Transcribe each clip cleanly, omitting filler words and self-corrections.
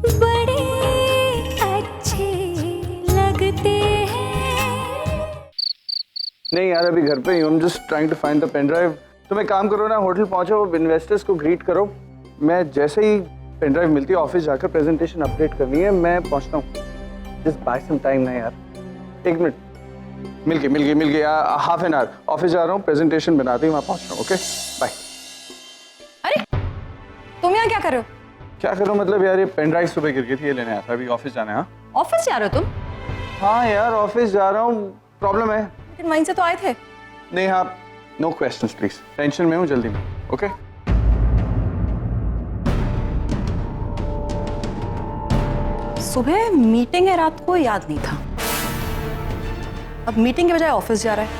बड़े अच्छे लगते हैं। नहीं यार, अभी घर पे ही हूँ। I'm just trying to find the pen drive. तुम एक काम करो ना, होटल पहुंचो, इन्वेस्टर्स को ग्रीट करो। मैं जैसे ही पेन ड्राइव मिलती है, ऑफिस जाकर प्रेजेंटेशन अपडेट करनी है, मैं पहुंचता हूँ। जस्ट बाय सम टाइम ना यार, 1 मिनट। मिल गई हाफ एन आवर। ऑफिस जा रहा हूँ, प्रेजेंटेशन बनाती हूँ, वहाँ पहुंच रहा हूँ। Okay bye. अरे तुम यहाँ क्या कर रहे हो? क्या करूँ मतलब यार, ये पेन ड्राइव सुबह गिर गई थी, ये लेने आया था। अभी ऑफिस जाना है। हाँ ऑफिस जा रहे हो तुम? हाँ यार, ऑफिस जा रहा हूँ। प्रॉब्लम है लेकिन वहीं से तो आए थे। नहीं। हाँ, नो क्वेश्चंस प्लीज। टेंशन में हूँ, जल्दी में। ओके सुबह मीटिंग है, रात को याद नहीं था। अब मीटिंग के बजाय ऑफिस जा रहा है,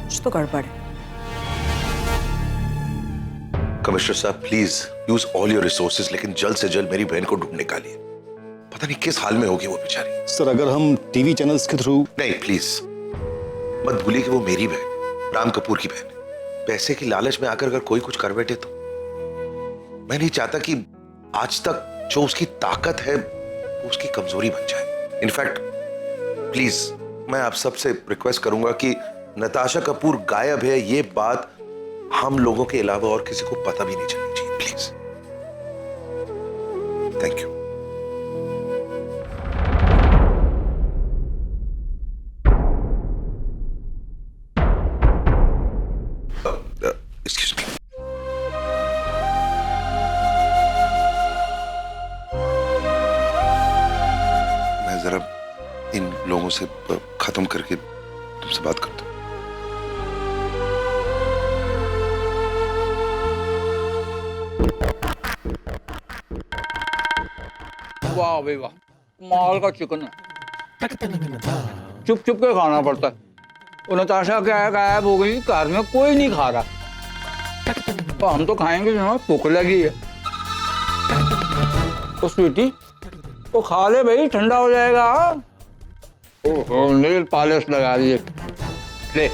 कुछ तो गड़बड़ है। कमिश्नर साहब please use all your resources, लेकिन जल्द से जल्द मेरी बहन को ढूंढ निकालिए। पता नहीं किस हाल में होगी वो बेचारी। सर अगर हम टीवी चैनल्स के थ्रू। नहीं प्लीज मत भूलिए कि वो मेरी बहन, राम कपूर की बहन है। पैसे की लालच में आकर अगर कोई कुछ कर बैठे तो मैं नहीं चाहता कि आज तक जो उसकी ताकत है वो उसकी कमजोरी बन जाए। इनफैक्ट प्लीज मैं आप सबसे रिक्वेस्ट करूंगा कि नताशा कपूर गायब है ये बात हम लोगों के अलावा और किसी को पता भी नहीं चलनी चाहिए। Please thank you. Excuse me. मैं जरा इन लोगों से खत्म करके तुमसे बात करता हूं। वाह भाई वाह, माल का चिकन है। चुप चुप के खाना पड़ता है। वो नताशा क्या है, गायब हो गई, घर में कोई नहीं खा रहा। तो हम तो खाएंगे ना, भूख लगी है। तो स्वीटी तो खा ले भाई, ठंडा हो जाएगा। ओहो, नेल पॉलिश लगा दिए। ले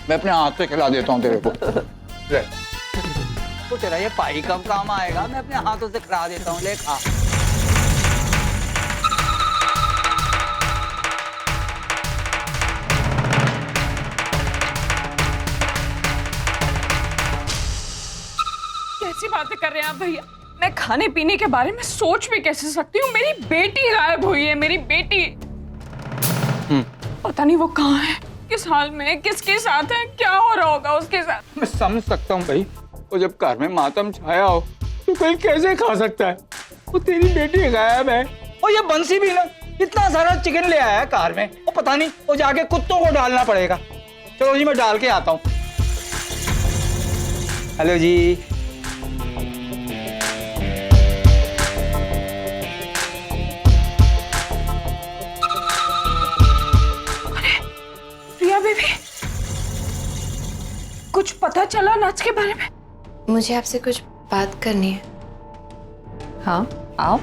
मैं अपने हाथ से खिला देता हूँ तेरे को। ले तो तेरा ये पाई कब काम आएगा, मैं अपने हाथों से खिला देता हूँ। ले खा। कैसी बातें कर रहे हैं आप भैया? मैं खाने पीने के बारे में सोच भी कैसे सकती हूँ? मेरी बेटी गायब हुई है, मेरी बेटी। पता नहीं वो कहाँ है, किस हाल में है, किसके साथ है, क्या हो रहा होगा उसके साथ। मैं समझ सकता हूँ भाई, वो जब घर में मातम छाया हो तो कोई कैसे खा सकता है। वो तेरी बेटी गायब है, और ये बंसी भी ना इतना सारा चिकन ले आया है कार में। वो पता नहीं, वो जाके कुत्तों को डालना पड़ेगा। चलो जी मैं डाल के आता हूँ। हेलो जी। प्रिया बेबी, कुछ पता चला नाच के बारे में? मुझे आपसे कुछ बात करनी है। हाँ आओ।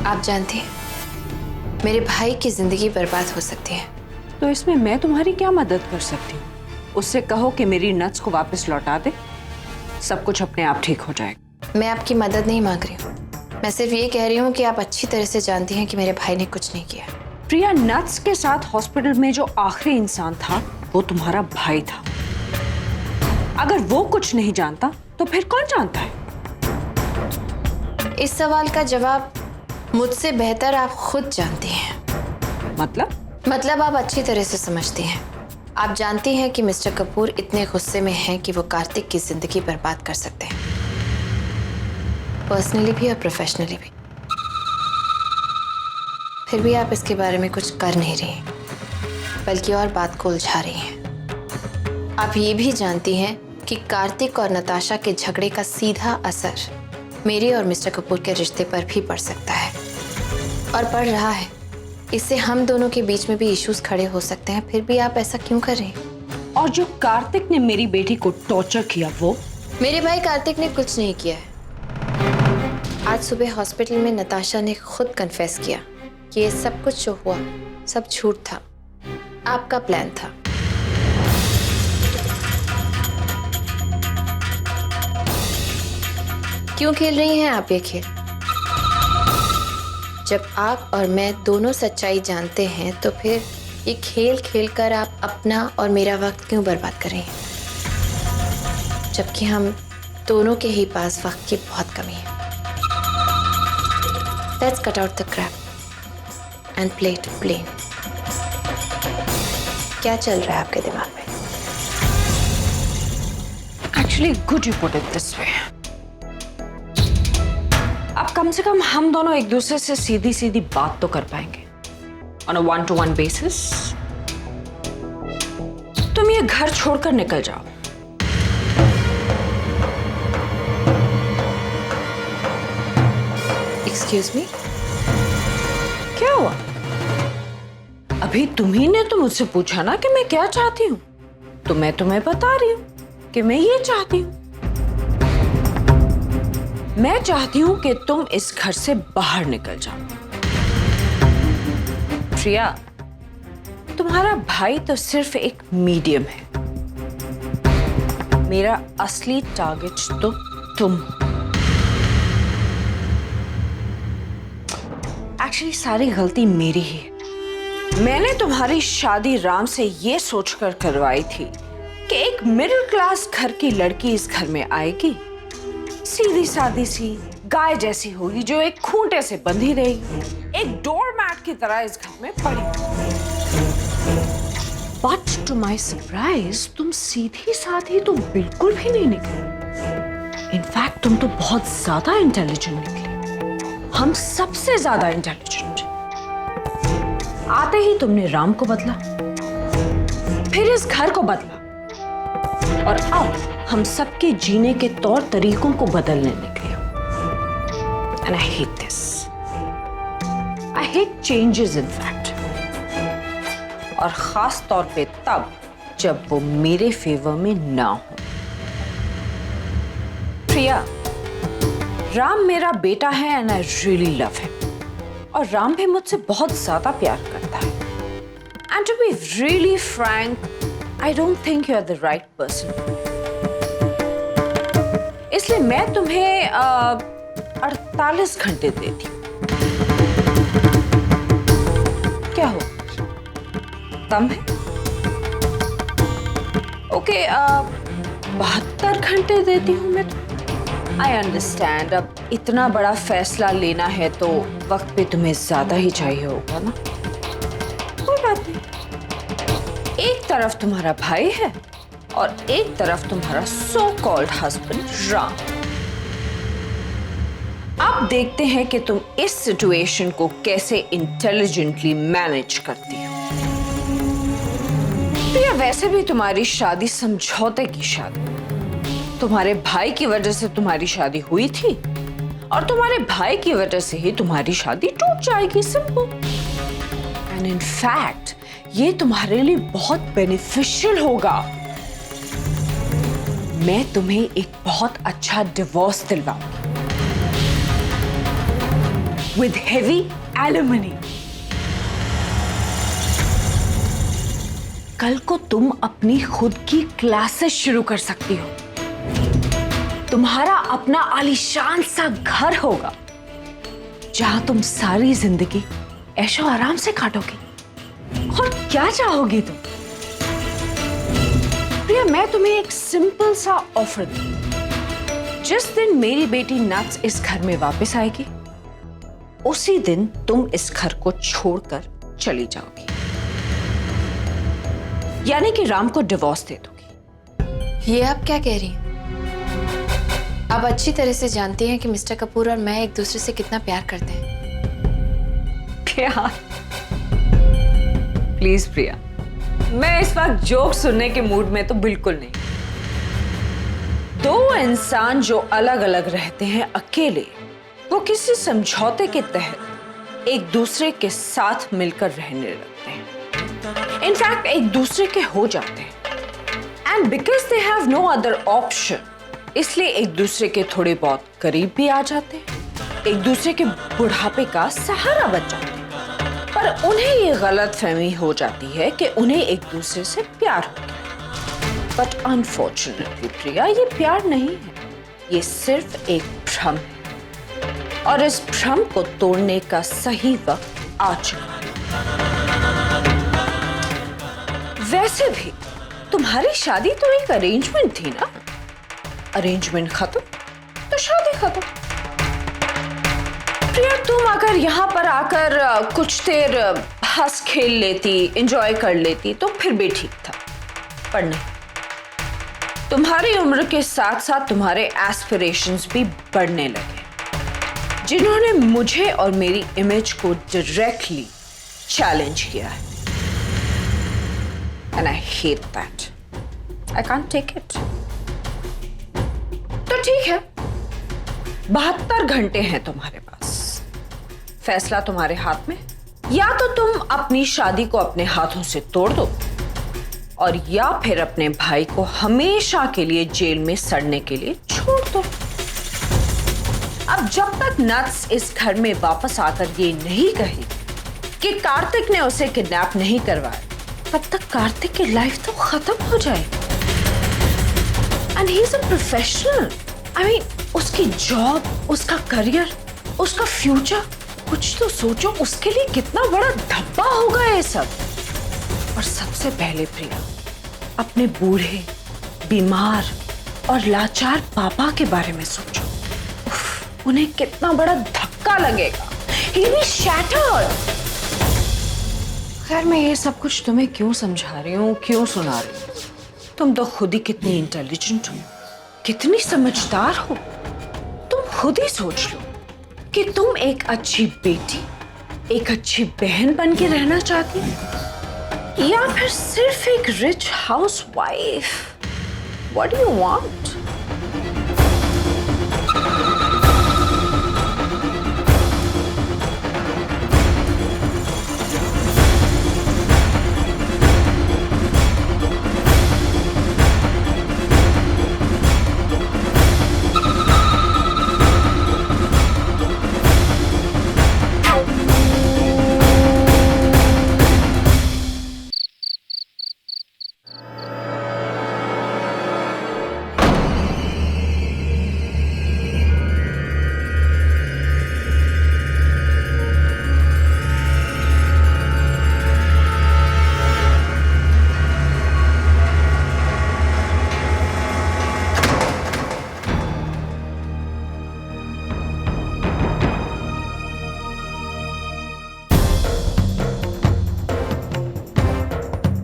आप जानती हैं मेरे भाई की जिंदगी बर्बाद हो सकती है। तो इसमें मैं तुम्हारी क्या मदद कर सकती हूँ? उससे कहो कि मेरी नट्स को वापस लौटा दे, सब कुछ अपने आप ठीक हो जाएगा। मैं आपकी मदद नहीं मांग रही हूँ, मैं सिर्फ ये कह रही हूँ कि आप अच्छी तरह से जानती हैं कि मेरे भाई ने कुछ नहीं किया। प्रिया, नट्स के साथ हॉस्पिटल में जो आखिरी इंसान था वो तुम्हारा भाई था। अगर वो कुछ नहीं जानता तो फिर कौन जानता है? इस सवाल का जवाब मुझसे बेहतर आप खुद जानती हैं। मतलब आप अच्छी तरह से समझती हैं। आप जानती हैं कि मिस्टर कपूर इतने गुस्से में हैं कि वो कार्तिक की जिंदगी बर्बाद कर सकते हैं, पर्सनली भी और प्रोफेशनली भी। फिर भी आप इसके बारे में कुछ कर नहीं रही, बल्कि और बात को उलझा रही हैं। आप ये भी जानती हैं कि कार्तिक और नताशा के झगड़े का सीधा असर मेरे और मिस्टर कपूर के रिश्ते पर भी पड़ सकता है, और पड़ रहा है। इससे हम दोनों के बीच में भी इश्यूज खड़े हो सकते हैं। फिर भी आप ऐसा क्यों कर रही हैं? और जो कार्तिक ने मेरी बेटी को टॉर्चर किया, वो मेरे भाई कार्तिक ने कुछ नहीं किया है। आज सुबह हॉस्पिटल में नताशा ने खुद कन्फेस किया कि ये सब कुछ जो हुआ सब झूठ था, आपका प्लान था। क्यों खेल रही हैं आप ये खेल? जब आप और मैं दोनों सच्चाई जानते हैं तो फिर ये खेल खेल कर आप अपना और मेरा वक्त क्यों बर्बाद कर रही हैं? जबकि हम दोनों के ही पास वक्त की बहुत कमी है। Let's cut out the crap and play to play. क्या चल रहा है आपके दिमाग में? Actually, good you put it this way. अब कम से कम हम दोनों एक दूसरे से सीधी सीधी बात तो कर पाएंगे on a one-to-one basis. तुम ये घर छोड़कर निकल जाओ। Excuse me? क्या हुआ? अभी तुम्ही ने तो मुझसे पूछा ना कि मैं क्या चाहती हूँ, तो मैं तुम्हें बता रही हूँ कि मैं ये चाहती हूँ। मैं चाहती हूँ कि तुम इस घर से बाहर निकल जाओ। प्रिया, तुम्हारा भाई तो सिर्फ एक मीडियम है। मेरा असली टारगेट तो तुम हो। एक्चुअली सारी गलती मेरी ही है। मैंने तुम्हारी शादी राम से ये सोचकर करवाई थी कि एक मिडिल क्लास घर की लड़की इस घर में आएगी, सीधी सादी सी गाय जैसी होगी जो एक खूंटे से बंधी रहेगी, एक डोरमैट की तरह इस घर में पड़ी। बट टू माय सरप्राइज तुम सीधी सादी तो बिल्कुल भी नहीं निकली। इनफैक्ट तुम तो बहुत ज्यादा इंटेलिजेंट निकली, हम सबसे ज्यादा इंटेलिजेंट। आते ही तुमने राम को बदला, फिर इस घर को बदला, और अब हम सबके जीने के तौर तरीकों को बदलने निकले। And I hate this. I hate changes in fact, और खास तौर पे तब जब वो मेरे फेवर में ना हो। प्रिया, राम मेरा बेटा है and I really love him, और राम भी मुझसे बहुत ज्यादा प्यार करता है। And to be really frank, I don't think you are the right person. इसलिए मैं तुम्हें 48 घंटे देती हूँ। क्या हो, कम है? ओके, 72 घंटे देती हूँ मैं तो। आई अंडरस्टैंड, अब इतना बड़ा फैसला लेना है तो वक्त पे तुम्हें ज्यादा ही चाहिए होगा ना। कोई बात नहीं, एक तरफ तुम्हारा भाई है और एक तरफ तुम्हारा सो कॉल्ड हस्बैंड राम। अब देखते हैं कि तुम इस सिचुएशन को कैसे इंटेलिजेंटली मैनेज करती हो। तो या वैसे भी तुम्हारी शादी समझौते की शादी, तुम्हारे भाई की वजह से तुम्हारी शादी हुई थी, और तुम्हारे भाई की वजह से ही तुम्हारी शादी टूट जाएगी, सिंपल। एंड इन फैक्ट ये तुम्हारे लिए बहुत बेनिफिशियल होगा। मैं तुम्हें एक बहुत अच्छा डिवोर्स दिलवाऊंगी विद हेवी एलिमनी। कल को तुम अपनी खुद की क्लासेस शुरू कर सकती हो। तुम्हारा अपना आलीशान सा घर होगा जहां तुम सारी जिंदगी ऐशो आराम से काटोगी। और क्या चाहोगी तुम? प्रिया, मैं तुम्हें एक सिंपल सा ऑफर दूं। जिस दिन मेरी बेटी नट्स इस घर में वापस आएगी, उसी दिन तुम इस घर को छोड़कर चली जाओगी, यानी कि राम को डिवोर्स दे दोगी। ये आप क्या कह रही हैं? आप अच्छी तरह से जानती हैं कि मिस्टर कपूर और मैं एक दूसरे से कितना प्यार करते हैं। प्यार? प्लीज प्रिया, मैं इस वक्त जोक सुनने के मूड में तो बिल्कुल नहीं। दो इंसान जो अलग अलग रहते हैं अकेले, वो किसी समझौते के तहत एक दूसरे के साथ मिलकर रहने लगते हैं। इनफैक्ट एक दूसरे के हो जाते हैं। And because they have no other option, इसलिए एक दूसरे के थोड़े बहुत करीब भी आ जाते हैं, एक दूसरे के बुढ़ापे का सहारा बन जाते हैं। पर उन्हें ये गलतफहमी हो जाती है कि उन्हें एक दूसरे से प्यार हो गया। बट अनफॉर्चुनेटली प्रिया, ये प्यार नहीं है, ये सिर्फ एक भ्रम है और इस भ्रम को तोड़ने का सही वक्त आ चुका है। वैसे भी तुम्हारी शादी तो एक अरेंजमेंट थी ना? अरेंजमेंट खत्म तो शादी खत्म। प्रिया, तुम अगर यहाँ पर आकर कुछ देर हंस खेल लेती, एंजॉय कर लेती तो फिर भी ठीक था, पर नहीं। तुम्हारी उम्र के साथ साथ तुम्हारे एस्पिरेशंस भी बढ़ने लगे, जिन्होंने मुझे और मेरी इमेज को डायरेक्टली चैलेंज किया है। And I hate that. I can't take it. तो ठीक है, 72 घंटे हैं तुम्हारे पास। फैसला तुम्हारे हाथ में। या तो तुम अपनी शादी को अपने हाथों से तोड़ दो और या फिर अपने भाई को हमेशा के लिए जेल में सड़ने के लिए छोड़ दो। अब जब तक नट्स इस घर में वापस आकर ये नहीं कही कि कार्तिक ने उसे किडनैप नहीं करवाया, तब तक कार्तिक की लाइफ तो खत्म हो जाए। And he is a professional. I mean, उसकी जॉब, उसका करियर, उसका फ्यूचर, कुछ तो सोचो, उसके लिए कितना बड़ा धब्बा होगा ये सब। और सबसे पहले प्रिया, अपने बूढ़े, बीमार और लाचार पापा के बारे में सोचो। उफ, उन्हें कितना बड़ा धक्का लगेगा। He will be shattered. खैर, मैं ये सब कुछ तुम्हें क्यों समझा रही हूँ, क्यों सुना रही हूँ? तुम तो खुद ही कितनी इंटेलिजेंट हो, कितनी समझदार हो। तुम खुद ही सोच लो कि तुम एक अच्छी बेटी, एक अच्छी बहन बन के रहना चाहती हो या फिर सिर्फ एक rich housewife. What do you want?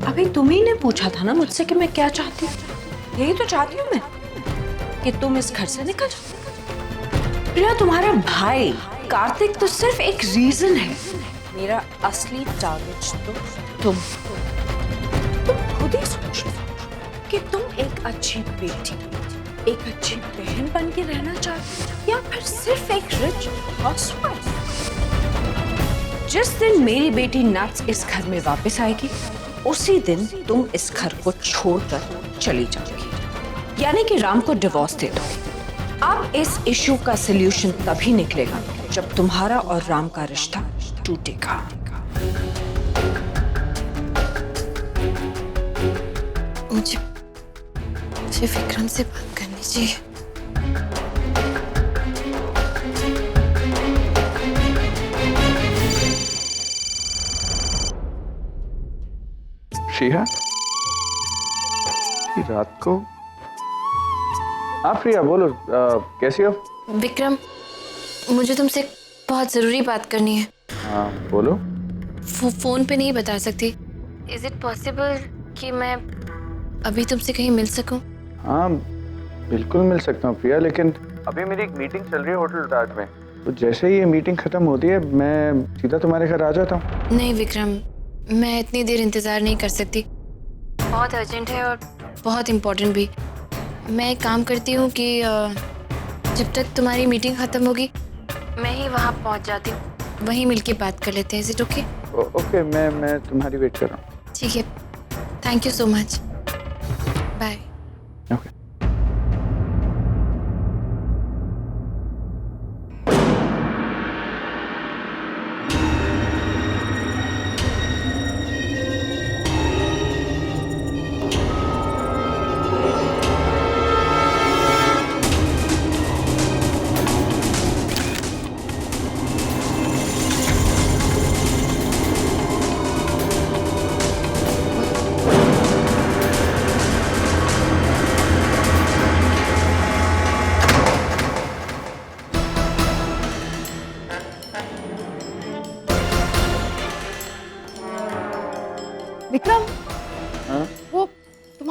अभी तुम्ही ने पूछा था ना मुझसे कि मैं क्या चाहती हूँ। यही तो चाहती हूँ मैं, कि तुम इस घर से निकल जाओ। प्रिया, तुम्हारा भाई कार्तिक तो सिर्फ एक रीजन है। मेरा असली टारगेट तो तुम खुद ही सोचो कि तुम एक अच्छी बेटी, एक अच्छी बहन बन के रहना चाहती हो या फिर सिर्फ एक रिच हाउसवाइफ। जिस दिन मेरी बेटी नट्स इस घर में वापस आएगी, उसी दिन तुम इस घर को छोड़कर चली जाओगी, यानी कि राम को डिवोर्स दे दोगी। अब इस इश्यू का सलूशन तभी निकलेगा जब तुम्हारा और राम का रिश्ता टूटेगा। मुझे विक्रम से बात करनी चाहिए। प्रिया, रात को? हाँ प्रिया, बोलो, कैसी हो? विक्रम, मुझे तुमसे बहुत जरूरी बात करनी है। हाँ बोलो। फोन पे नहीं बता सकती। इज इट पॉसिबल कि मैं अभी तुमसे कहीं मिल सकूं? हाँ बिल्कुल मिल सकता हूँ प्रिया, लेकिन अभी मेरी एक मीटिंग चल रही है होटल ताज में, तो जैसे ही ये मीटिंग खत्म होती है मैं सीधा तुम्हारे घर आ जाता हूँ। नहीं विक्रम, मैं इतनी देर इंतजार नहीं कर सकती। बहुत अर्जेंट है और बहुत इम्पोर्टेंट भी। मैं एक काम करती हूँ कि जब तक तुम्हारी मीटिंग ख़त्म होगी मैं ही वहाँ पहुँच जाती हूँ, वहीं मिलके बात कर लेते हैं। Is it okay? ओके, मैं तुम्हारी वेट कर रहा हूँ। ठीक है, thank you so much, bye. Okay.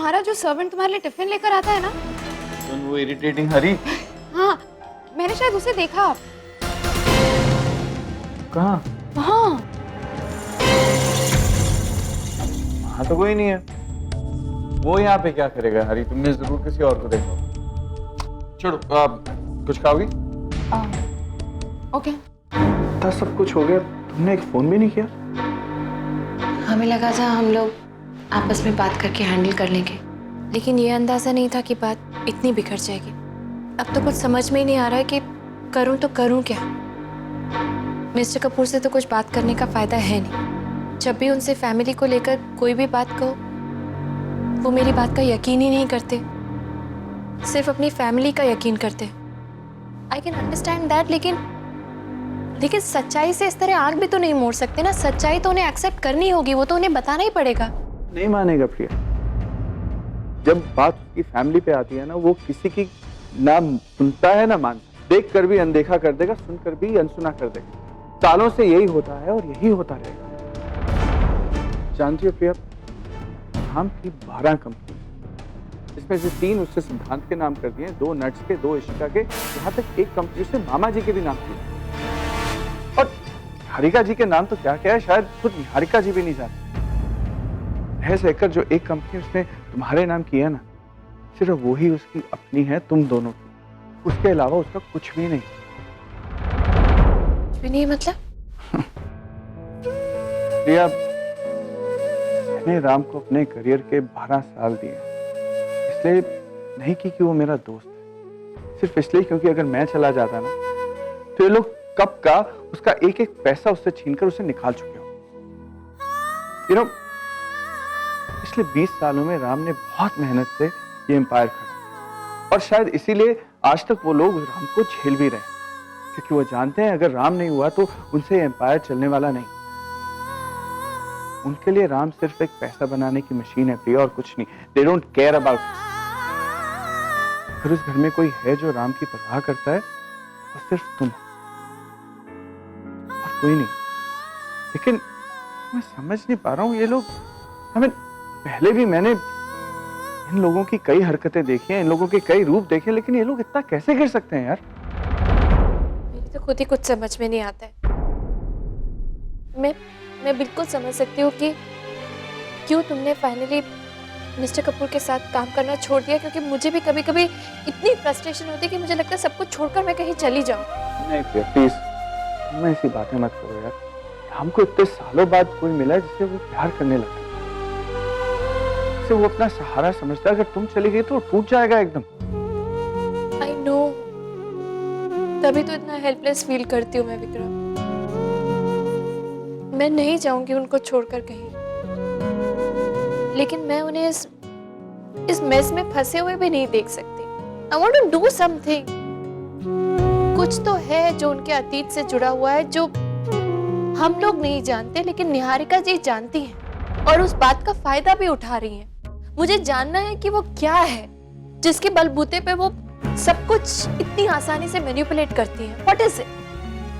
तुम्हारा जो सर्वेंट तुम्हारे लिए टिफिन लेकर आता है ना, वो इरिटेटिंग हरी हाँ, मैंने शायद उसे देखा। कहाँ? हाँ, वहाँ तो कोई नहीं है। वो यहाँ पे क्या करेगा हरी? तुमने जरूर किसी और को देखा। छोड़ो, कुछ खाओगी? ओके। इतना सब कुछ हो गया, तुमने एक फोन भी नहीं किया? हमें लगा था हम लोग आपस में बात करके हैंडल कर लेंगे, लेकिन ये अंदाजा नहीं था कि बात इतनी बिखर जाएगी। अब तो कुछ समझ में ही नहीं आ रहा है कि करूं तो करूं क्या। मिस्टर कपूर से तो कुछ बात करने का फायदा है नहीं। जब भी उनसे फैमिली को लेकर कोई भी बात कहो, वो मेरी बात का यकीन ही नहीं करते, सिर्फ अपनी फैमिली का यकीन करते। आई कैन अंडरस्टैंड दैट, लेकिन सच्चाई से इस तरह आंख भी तो नहीं मोड़ सकते ना। सच्चाई तो उन्हें एक्सेप्ट करनी होगी, वो तो उन्हें बताना ही पड़ेगा। नहीं मानेगा प्रिया। जब बात उसकी फैमिली पे आती है ना, वो किसी की ना सुनता है ना मानता। देख कर भी अनदेखा कर देगा, सुनकर भी अनसुना कर देगा। सालों से यही होता है और यही होता रहेगा। जानती हो प्रिया, राम की 12 कंपनी, इसमें से 3 उससे सिद्धांत के नाम कर दिए, 2 नट्स के, 2 इशिका के, यहाँ तक एक कंपनी से मामा जी के भी नाम किए। और निहारिका जी के नाम तो क्या क्या है, शायद खुद निहारिका जी भी नहीं जानते। रह सहकर जो एक कंपनी उसने तुम्हारे नाम की है ना, सिर्फ वही उसकी अपनी है, तुम दोनों की। उसके अलावा उसका कुछ भी नहीं। कुछ भी नहीं मतलब? प्रिया, मैंने राम को अपने करियर के 12 साल दिए, इसलिए नहीं कि वो मेरा दोस्त है, सिर्फ इसलिए क्योंकि अगर मैं चला जाता ना, तो ये लोग कब का उसका एक एक पैसा उससे छीनकर उसे निकाल चुके हो। पिछले 20 सालों में राम ने बहुत मेहनत से ये एम्पायर खड़ा, और शायद इसीलिए आज तक वो लोग राम को झेल भी रहे, क्योंकि वो जानते हैं अगर राम नहीं हुआ तो उनसे एम्पायर चलने वाला नहीं। उनके लिए राम सिर्फ एक पैसा बनाने की मशीन है प्रिया, और कुछ नहीं। They don't care about. अगर उस घर में कोई है जो राम की परवाह करता है, वो सिर्फ तुम हो और कोई नहीं। लेकिन मैं समझ नहीं पा रहा हूँ ये लोग, पहले भी मैंने इन लोगों की कई हरकतें देखी हैं, इन लोगों के कई रूप देखे, लेकिन ये लोग इतना कैसे गिर सकते हैं यार? मेरी तो खुद ही कुछ समझ में नहीं आता है। मैं बिल्कुल समझ सकती हूँ कि क्यों तुमने फाइनली मिस्टर कपूर के साथ काम करना छोड़ दिया, क्योंकि मुझे भी कभी कभी इतनी फ्रस्ट्रेशन होती है कि मुझे लगता है सब कुछ छोड़कर मैं कहीं चली जाऊँ। नहीं प्रिया, प्लीज तुम ऐसी बातें मत करो यार। हमको इतने सालों बाद कोई मिला है जिससे वो प्यार करने लगा, जिससे वो अपना सहारा समझता है। अगर तुम चली गई तो टूट जाएगा एकदम। आई नो, तभी तो इतना हेल्पलेस फील करती हूँ मैं विक्रम। मैं नहीं जाऊंगी उनको छोड़कर कहीं, लेकिन मैं उन्हें इस मेस में फंसे हुए भी नहीं देख सकती। I want to do something. कुछ तो है जो उनके अतीत से जुड़ा हुआ है, जो हम लोग नहीं जानते, लेकिन निहारिका जी जानती हैं और उस बात का फायदा भी उठा रही हैं। मुझे जानना है कि वो क्या है जिसके बलबूते पे वो सब कुछ इतनी आसानी से मैनिपुलेट करती हैं। What is it?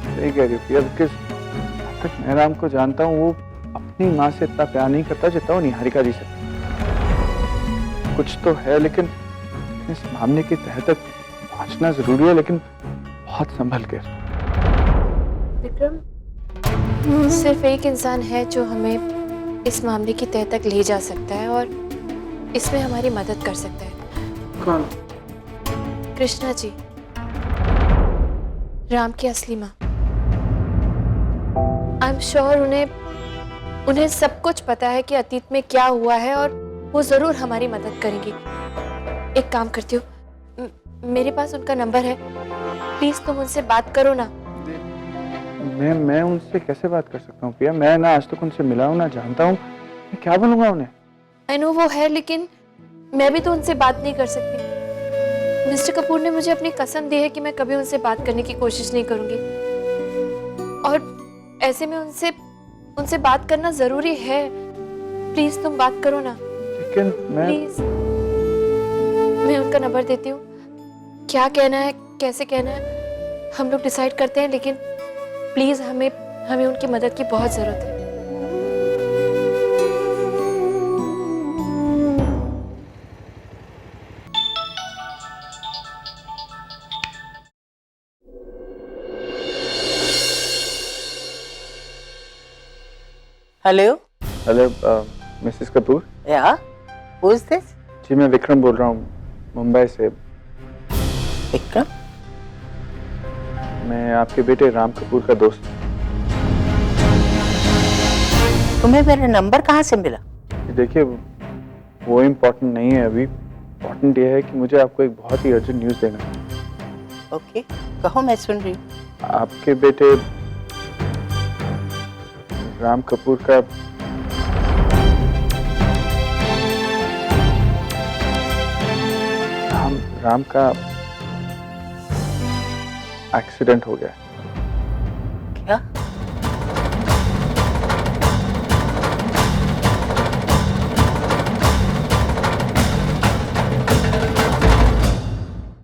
सही कह रही हो प्रिया, बिकॉज़ तक मैं राम को जानता हूँ, वो अपनी माँ से इतना प्यार नहीं करता जितना वो निहारिका जी से। कुछ तो है, लेकिन इस मामले के तह तक पहुँचना जरूरी है, लेकिन बहुत संभल कर। विक्रम, सिर्फ एक इंसान है जो हमें इस मामले की तह तक ले जा सकता है और इसमें हमारी मदद कर सकता है। कौन? कृष्णा जी, राम की असली माँ। आई एम श्योर उन्हें सब कुछ पता है कि अतीत में क्या हुआ है, और वो जरूर हमारी मदद करेंगी। एक काम करती हूँ, मेरे पास उनका नंबर है, प्लीज तुम उनसे बात करो ना। मैं उनसे कैसे बात कर सकता हूँ प्रिया? मैं ना आज तक उनसे मिला हूँ, ना जानता हूँ, मैं क्या बनूंगा उन्हें? आई नो वो है, लेकिन मैं भी तो उनसे बात नहीं कर सकती। मिस्टर कपूर ने मुझे अपनी कसम दी है कि मैं कभी उनसे बात करने की कोशिश नहीं करूंगी, और ऐसे में उनसे बात करना जरूरी है। प्लीज तुम बात करो ना। लेकिन प्लीज, मैं उनका नंबर देती हूँ। क्या कहना है, कैसे कहना है, हम लोग डिसाइड करते हैं, लेकिन प्लीज हमें उनकी मदद की बहुत जरूरत है। Hello hello Mrs Kapoor. या हु इज दिस? जी मैं विक्रम बोल रहा हूँ मुंबई से। विक्रम? मैं आपके बेटे राम कपूर का दोस्त। तुम्हें मेरा नंबर कहाँ से मिला? देखिए वो इम्पोर्टेंट नहीं है अभी। इम्पोर्टेंट ये है कि मुझे आपको एक बहुत ही अर्जेंट न्यूज़ देना है। ओके, कहो, मैं सुन रही हूँ। आपके बेटे राम कपूर का राम का एक्सीडेंट हो गया।